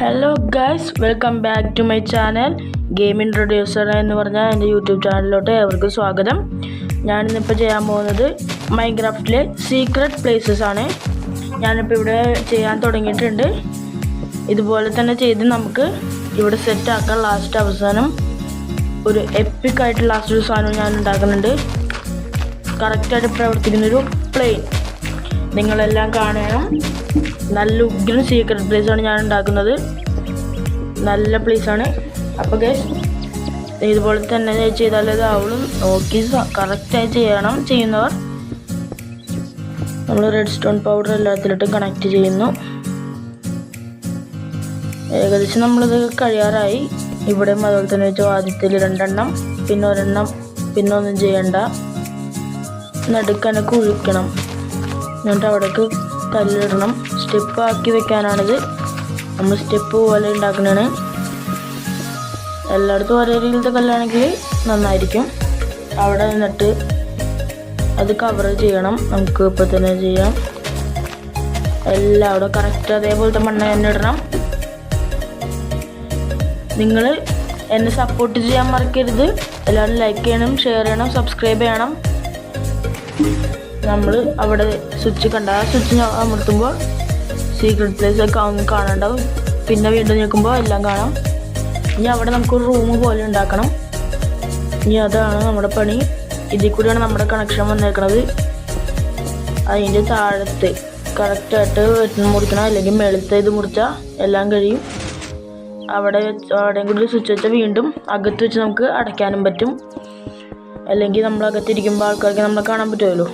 Hello guys, welcome back to my channel game introducer എന്ന് പറഞ്ഞാൽ എൻ്റെ യൂട്യൂബ് ചാനലിലോട്ട് ഏവർക്കും സ്വാഗതം. ഞാനിന്നിപ്പോൾ ചെയ്യാൻ പോകുന്നത് മൈൻക്രാഫ്റ്റിലെ സീക്രട്ട് പ്ലേസസ് ആണ്. ഞാനിപ്പോൾ ഇവിടെ ചെയ്യാൻ തുടങ്ങിയിട്ടുണ്ട്. ഇതുപോലെ തന്നെ ചെയ്ത് നമുക്ക് ഇവിടെ സെറ്റാക്കാം. ലാസ്റ്റ് അവസാനം ഒരു എപ്പിക്കായിട്ട് ലാസ്റ്റ് ഒരു സാധനം ഞാൻ ഉണ്ടാക്കുന്നുണ്ട്. കറക്റ്റായിട്ട് പ്രവർത്തിക്കുന്നൊരു പ്ലെയിൻ നിങ്ങളെല്ലാം കാണണം. നല്ല ഉഗ്രൻ സീക്രട്ട് പ്ലേസാണ് ഞാൻ ഉണ്ടാക്കുന്നത്. നല്ല പ്ലേസാണ്. അപ്പോൾ ഗൈസ് ഇതുപോലെ തന്നെ ചെയ്താലേ ഇതാവുള്ളൂ. നോക്കി കറക്റ്റായി ചെയ്യണം. ചെയ്യുന്നവർ നമ്മൾ റെഡ് സ്റ്റോൺ പൗഡർ എല്ലാത്തിലോട്ടും കണക്ട് ചെയ്യുന്നു. ഏകദേശം നമ്മളിത് കഴിയാറായി. ഇവിടെയും അതുപോലെ തന്നെ വെച്ചു. ആദ്യത്തിൽ 2 എണ്ണം, പിന്നെ ഒരെണ്ണം, പിന്നെ ഒന്നും ചെയ്യണ്ട. നടുക്കനൊക്കെ കുഴിക്കണം. എന്നിട്ട് അവിടേക്ക് കല്ലിടണം. സ്റ്റെപ്പ് ആക്കി വെക്കാനാണിത്. നമ്മൾ സ്റ്റെപ്പ് പോലെ ഉണ്ടാക്കുന്നതാണ്. എല്ലായിടത്തും ഒരേ രീതിയിലത്തെ കല്ലാണെങ്കിൽ നന്നായിരിക്കും. അവിടെ നിന്നിട്ട് അത് കവർ ചെയ്യണം. നമുക്ക് ഇപ്പോൾ തന്നെ ചെയ്യാം. എല്ലാം അവിടെ കറക്റ്റ് അതേപോലത്തെ മണ്ണ് തന്നെ ഇടണം. നിങ്ങൾ എന്നെ സപ്പോർട്ട് ചെയ്യാൻ മറക്കരുത്. എല്ലാവരും ലൈക്ക് ചെയ്യണം, ഷെയർ ചെയ്യണം, സബ്സ്ക്രൈബ് ചെയ്യണം. നമ്മൾ അവിടെ സ്വിച്ച് കണ്ട ആ സ്വിച്ച് അമർത്തുമ്പോൾ സീക്രട്ട് പ്ലേസ് ഒക്കെ കാണാണ്ടാവും. പിന്നെ വീണ്ടും നിൽക്കുമ്പോൾ എല്ലാം കാണാം. ഇനി അവിടെ നമുക്കൊരു റൂം പോലെ ഉണ്ടാക്കണം. ഇനി അതാണ് നമ്മുടെ പണി. ഇതിൽ കൂടിയാണ് നമ്മുടെ കണക്ഷൻ വന്നേക്കുന്നത്. അതിൻ്റെ താഴത്ത് കറക്റ്റായിട്ട് മുറിക്കണം, അല്ലെങ്കിൽ മേളത്തെ ഇത് മുറിച്ചാൽ എല്ലാം കഴിയും. അവിടെയും കൂടി സ്വിച്ച് വെച്ചാൽ വീണ്ടും അകത്ത് വെച്ച് നമുക്ക് അടയ്ക്കാനും പറ്റും. അല്ലെങ്കിൽ നമ്മൾ അകത്തിരിക്കുമ്പോൾ ആൾക്കാർക്ക് നമ്മളെ കാണാൻ പറ്റുമല്ലോ.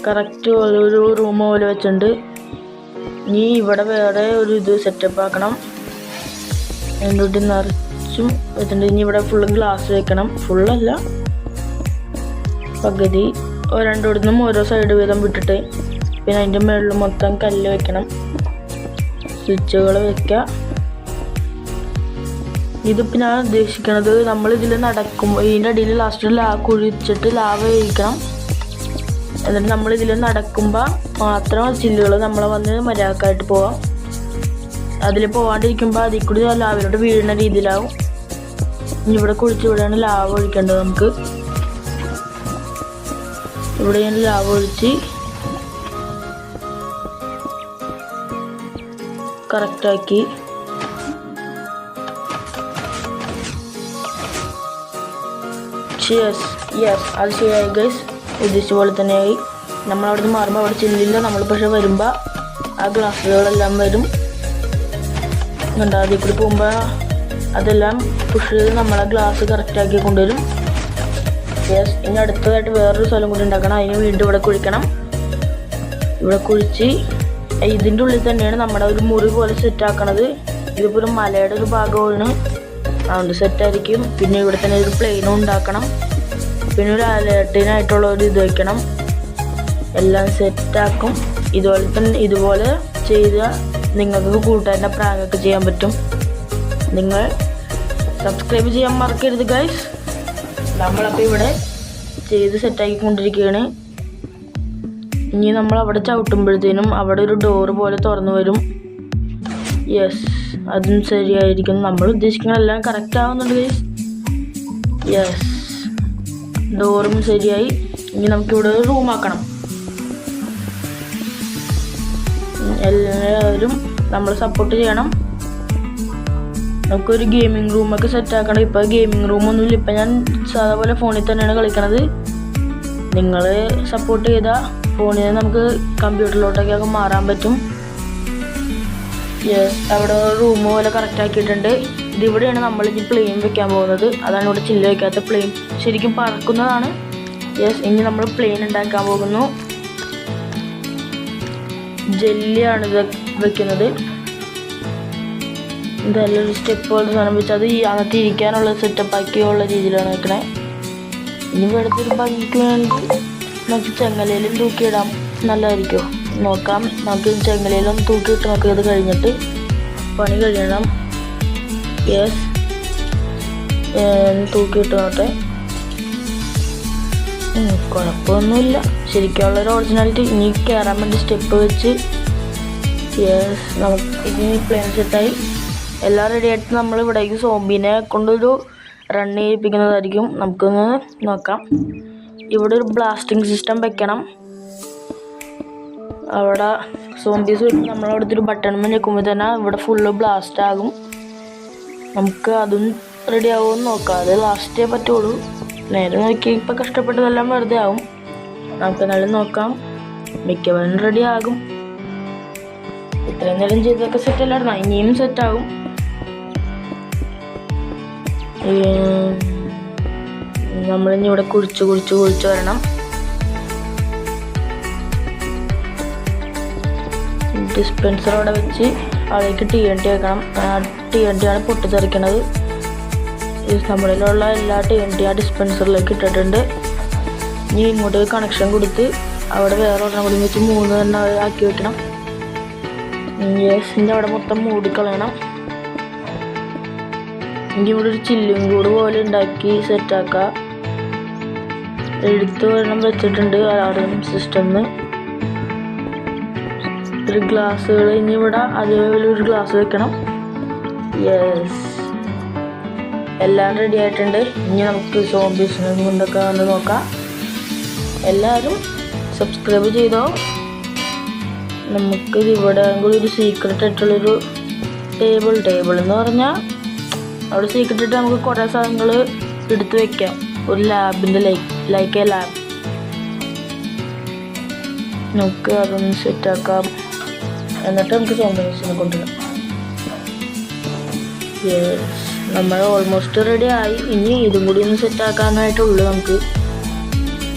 കറക്റ്റ് ഒരു റൂം പോലെ വെച്ചിട്ടുണ്ട്. ഇനി ഇവിടെ വേറെ ഒരു ഇത് സെറ്റപ്പ് ആക്കണം. എന്നിട്ട് നിറച്ചും വെച്ചിട്ടുണ്ട്. ഇനി ഇവിടെ ഫുള്ള് ഗ്ലാസ് വെക്കണം. ഫുള്ളല്ല, പകുതി. രണ്ടിടത്തുനിന്നും ഓരോ സൈഡ് വീതം വിട്ടിട്ട് പിന്നെ അതിൻ്റെ മുകളിൽ മൊത്തം കല്ല് വെക്കണം. സ്വിച്ചുകൾ വെക്കുക. ഇതിപ്പോൾ ഞാൻ ഉദ്ദേശിക്കണത് നമ്മളിതിൽ നടക്കുമ്പോൾ ഇതിൻ്റെ അടിയിൽ ലാസ്റ്റ് കുഴിച്ചിട്ട് ലാവ ഒഴിക്കണം. എന്നിട്ട് നമ്മളിതിൽ നടക്കുമ്പോൾ മാത്രം ചില്ലുകൾ നമ്മളെ വന്ന് മര്യാദക്കായിട്ട് പോവാം. അതിൽ പോകാണ്ടിരിക്കുമ്പോൾ അതിൽ കൂടി ലാവിലോട്ട് വീഴുന്ന രീതിയിലാവും. ഇവിടെ കുഴിച്ചിവിടെയാണ് ലാവ ഒഴിക്കേണ്ടത്. നമുക്ക് ഇവിടെയാണ് ലാവ ഒഴിച്ച് കറക്റ്റാക്കി യെസ് അത് ശരിയായി ഗൈസ്. ഉദ്ദേശിച്ച പോലെ തന്നെയായി. നമ്മളവിടെ നിന്ന് മാറുമ്പോൾ അവിടെ ചില്ലില്ല. നമ്മൾ പക്ഷെ വരുമ്പോൾ ആ ഗ്ലാസ്സുകളെല്ലാം വരും. അതിൽ കൂടി പോകുമ്പോൾ അതെല്ലാം പുഷ് ചെയ്ത് നമ്മളെ ഗ്ലാസ് കറക്റ്റാക്കി കൊണ്ടുവരും. യെസ്. ഇനി അടുത്തതായിട്ട് വേറൊരു സ്ഥലം കൂടി ഉണ്ടാക്കണം. അതിന് വീണ്ടും ഇവിടെ കുഴിക്കണം. ഇവിടെ കുഴിച്ച് ഇതിൻ്റെ ഉള്ളിൽ തന്നെയാണ് നമ്മുടെ ഒരു മുറി പോലെ സെറ്റാക്കണത്. ഇതിപ്പോൾ ഒരു മലയുടെ ഒരു ഭാഗമാണ്, അതുകൊണ്ട് സെറ്റായിരിക്കും. പിന്നെ ഇവിടെ തന്നെ ഒരു പ്ലെയിനും ഉണ്ടാക്കണം. പിന്നെ ഒരു അലേർട്ടിനായിട്ടുള്ള ഒരു ഇത് വയ്ക്കണം. എല്ലാം സെറ്റാക്കും. ഇതുപോലെ ചെയ്താൽ നിങ്ങൾക്ക് കൂട്ടുകാരൻ്റെ പ്രാങ്കൊക്കെ ചെയ്യാൻ പറ്റും. നിങ്ങൾ സബ്സ്ക്രൈബ് ചെയ്യാൻ മറക്കരുത് ഗൈസ്. നമ്മളപ്പോൾ ഇവിടെ ചെയ്ത് സെറ്റാക്കിക്കൊണ്ടിരിക്കുകയാണ്. ഇനി നമ്മൾ അവിടെ ചവിട്ടുമ്പോഴത്തേനും അവിടെ ഒരു ഡോറ് പോലെ തുറന്നു വരും. യെസ്, അതും ശരിയായിരിക്കും. നമ്മൾ ഉദ്ദേശിക്കുന്നതെല്ലാം കറക്റ്റ് ആവുന്നുണ്ട് ഗൈസ്. യെസ്, ഡോറും ശരിയായി. ഇനി നമുക്കിവിടെ ഒരു റൂമാക്കണം. എല്ലാവരും നമ്മൾ സപ്പോർട്ട് ചെയ്യണം. നമുക്കൊരു ഗെയിമിംഗ് റൂമൊക്കെ സെറ്റാക്കണം. ഇപ്പോൾ ഗെയിമിംഗ് റൂമൊന്നുമില്ല. ഇപ്പം ഞാൻ സാധാ പോലെ ഫോണിൽ തന്നെയാണ് കളിക്കണത്. നിങ്ങൾ സപ്പോർട്ട് ചെയ്താൽ ഫോണിൽ നിന്ന് നമുക്ക് കമ്പ്യൂട്ടറിലോട്ടൊക്കെ മാറാൻ പറ്റും. യെസ്, അവിടെ റൂം പോലെ കറക്റ്റ് ആക്കിയിട്ടുണ്ട്. ഇതിവിടെയാണ് നമ്മൾ ഇനി പ്ലെയിൻ വെക്കാൻ പോകുന്നത്. അതാണ് ഇവിടെ ചില്ല് വയ്ക്കാത്ത പ്ലെയിൻ. ശരിക്കും പറക്കുന്നതാണ്. യെസ്, ഇനി നമ്മൾ പ്ലെയിൻ ഉണ്ടാക്കാൻ പോകുന്നു. ജെല്ലിയാണ് ഇത് വെക്കുന്നത്. ഇതെല്ലാം ഒരു സ്റ്റെപ്പ് പോലെ സാധനം വെച്ച് അത് അകത്ത് ഇരിക്കാനുള്ള സെറ്റപ്പാക്കിയുള്ള രീതിയിലാണ് വെക്കണേ. ഇനി ഇവിടുത്തെ ഒരു ഭംഗിക്ക് വേണ്ടി നമുക്ക് ചെങ്ങലയിലും തൂക്കിയിടാം. നല്ലതായിരിക്കുമോ നോക്കാം. നമുക്ക് ചെങ്ങലയിലും തൂക്കിയിട്ട് നമുക്ക് ഇത് കഴിഞ്ഞിട്ട് പണി കഴിയണം. യെസ്, തൂക്കിയിട്ട് നോട്ടെ. കുഴപ്പമൊന്നുമില്ല. ശരിക്കുള്ളൊരു ഒറിജിനാലിറ്റി. ഇനി കയറാൻ വേണ്ടി സ്റ്റെപ്പ് വെച്ച് യെസ്, നമുക്ക് ഇനി പ്ലെയിൻ സെറ്റായി എല്ലാം റെഡി ആയിട്ട് നമ്മൾ ഇവിടേക്ക് സോംബീനെ കൊണ്ടൊരു റൺ ചെയ്യിപ്പിക്കുന്നതായിരിക്കും. നമുക്കൊന്ന് നോക്കാം. ഇവിടെ ഒരു ബ്ലാസ്റ്റിംഗ് സിസ്റ്റം വെക്കണം. അവിടെ സോംബീസ് വരുമ്പോൾ നമ്മളവിടുത്തെ ഒരു ബട്ടൺ ഞെക്കുമ്പോൾ തന്നെ ഇവിടെ ഫുള്ള് ബ്ലാസ്റ്റ് ആകും. നമുക്ക് അതും റെഡി ആവുമെന്ന് നോക്കാം. അത് ലാസ്റ്റേ പറ്റുള്ളൂ. നേരെ നോക്കി ഇപ്പം കഷ്ടപ്പെട്ടതെല്ലാം വെറുതെ ആവും. നമുക്ക് എന്നാലും നോക്കാം. മിക്കവരും റെഡി ആകും. ഇത്രയും നേരം ചെയ്തൊക്കെ സെറ്റല്ലായിരുന്നു, ഇനിയും സെറ്റാകും. നമ്മളിനി ഇവിടെ കുഴിച്ച് വരണം. ഡിസ്പെൻസർ അവിടെ വെച്ച് അതിലേക്ക് TNT വെക്കണം. TNT ആണ് പൊട്ടിത്തെറിക്കണത്. നമ്മളിലുള്ള എല്ലാ TNT ആ ഡിസ്പെൻസറിലേക്ക് ഇട്ടിട്ടുണ്ട്. ഇനി ഇങ്ങോട്ട് കണക്ഷൻ കൊടുത്ത് അവിടെ വേറെ ഒരെണ്ണം കൂടി വെച്ച് 3 തന്നെ ആക്കി വെക്കണം. ഇനി അവിടെ മൊത്തം മൂടിക്കളയണം. ഇനി ഇവിടെ ഒരു ചില്ലും കൂട് പോലെ ഉണ്ടാക്കി സെറ്റാക്കാം. എടുത്ത് ഒരെണ്ണം വെച്ചിട്ടുണ്ട് അലാറം സിസ്റ്റംന്ന്. ഒരു ഗ്ലാസ്സുകൾ ഇനി ഇവിടെ അതേപോലെ ഒരു ഗ്ലാസ് വെക്കണം. യെസ്, എല്ലാം റെഡി ആയിട്ടുണ്ട്. ഇനി നമുക്ക് സോംബീസിനെ കൊണ്ടൊക്കെ വന്ന് നോക്കാം. എല്ലാവരും സബ്സ്ക്രൈബ് ചെയ്തോ. നമുക്ക് ഇവിടെ കൂടി ഒരു സീക്രട്ട് ആയിട്ടുള്ളൊരു ടേബിൾ എന്ന് പറഞ്ഞാൽ അവിടെ സീക്രട്ട് ആയിട്ട് നമുക്ക് കുറേ സാധനങ്ങൾ എടുത്ത് വെക്കാം. ഒരു ലാബിൻ്റെ ലൈക്ക് എ ലാബ്. നമുക്ക് അതൊന്ന് സെറ്റാക്കാം. എന്നിട്ട് നമുക്ക് സോംബീസിനെ കൊണ്ടുവരാം. നമ്മൾ ഓൾമോസ്റ്റ് റെഡി ആയി. ഇനി ഇതും കൂടി ഒന്ന് സെറ്റാക്കാനായിട്ടുള്ളൂ. നമുക്ക്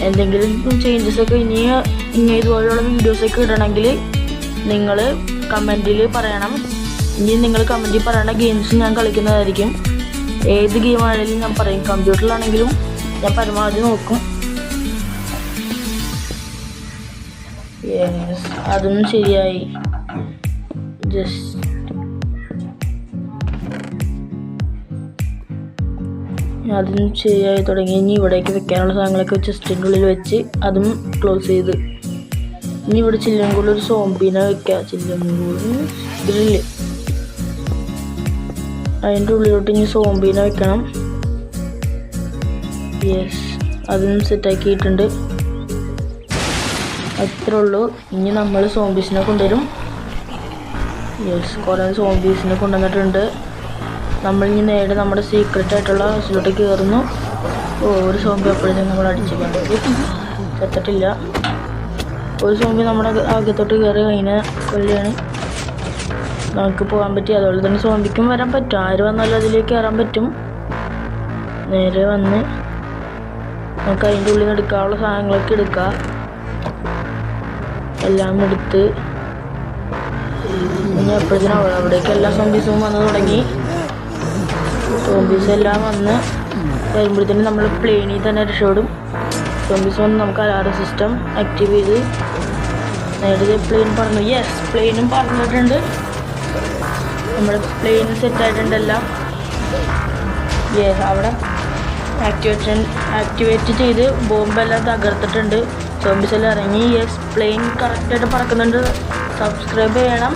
എന്തെങ്കിലും ചേഞ്ചസൊക്കെ ഇനി ഇതുപോലെയുള്ള വീഡിയോസൊക്കെ ഇടണമെങ്കിൽ നിങ്ങൾ കമൻറ്റിൽ പറയണം. ഇനി നിങ്ങൾ കമൻറ്റിൽ പറയണ ഗെയിംസ് ഞാൻ കളിക്കുന്നതായിരിക്കും. ഏത് ഗെയിമാണെങ്കിലും ഞാൻ പറയും. കമ്പ്യൂട്ടറിലാണെങ്കിലും ഞാൻ പരമാവധി നോക്കും. അതും ശരിയായി. അതും ശരിയായി തുടങ്ങി. ഇനി ഇവിടേക്ക് വെക്കാനുള്ള സാധനങ്ങളൊക്കെ ചെസ്റ്റിൻ്റെ ഉള്ളിൽ വെച്ച് അതും ക്ലോസ് ചെയ്ത് ഇനി ഇവിടെ ചില്ലും ഒരു സോംബീനെ വെക്കാം. ചില്ലും ഗ്രില്ല് അതിൻ്റെ ഉള്ളിലോട്ട് ഇനി സോംബീനെ വെക്കണം. യെസ്, അതും സെറ്റാക്കിയിട്ടുണ്ട്. അത്രേ ഉള്ളൂ. ഇനി നമ്മൾ സോംബീസിനെ കൊണ്ടുവരും. യെസ്, കുറേ സോംബീസിനെ കൊണ്ടുവന്നിട്ടുണ്ട്. നമ്മളിനി നേരെ നമ്മുടെ സീക്രട്ട് ആയിട്ടുള്ള ഹൗസിലോട്ട് കയറുന്നു. ഒരു സോംബി അപ്പോഴത്തേക്കും നമ്മൾ അടിച്ചിട്ടുണ്ട്. ചത്തിട്ടില്ല. ഒരു സോംബി നമ്മുടെ അകത്തോട്ട് കയറി അതിനെ കൊല്ലുകയാണ്. നമുക്ക് പോകാൻ പറ്റി. അതുപോലെ തന്നെ സോംബിക്കും വരാൻ പറ്റും. ആര് വന്നാലും അതിലേക്ക് കയറാൻ പറ്റും. നേരെ വന്ന് നമുക്ക് അതിൻ്റെ ഉള്ളിൽ നിന്ന് എടുക്കാനുള്ള സാധനങ്ങളൊക്കെ എടുക്കാം. എല്ലാം എടുത്ത് ഇനി എപ്പോഴത്തേനും അവിടേക്ക് എല്ലാ സോംബീസും വന്ന് തുടങ്ങി. സോംബീസ് എല്ലാം വന്ന് വരുമ്പോഴത്തേനും നമ്മൾ പ്ലെയിനിൽ തന്നെ രക്ഷപ്പെടും. സോംബീസ് വന്ന് നമുക്ക് അലാറം സിസ്റ്റം ആക്റ്റീവ് ചെയ്ത് നേരത്തെ പ്ലെയിൻ പറഞ്ഞു. യെസ്, പ്ലെയിനും പറഞ്ഞിട്ടുണ്ട്. നമ്മുടെ പ്ലെയിൻ സെറ്റായിട്ടുണ്ട് എല്ലാം. യെസ്, അവിടെ ആക്ടിവേറ്റ് ചെയ്ത് ബോംബെല്ലാം തകർത്തിട്ടുണ്ട്. സോംബീസ് എല്ലാം ഇറങ്ങി. യെസ്, പ്ലെയിൻ കറക്റ്റായിട്ട് പറക്കുന്നുണ്ട്. സബ്സ്ക്രൈബ് ചെയ്യണം.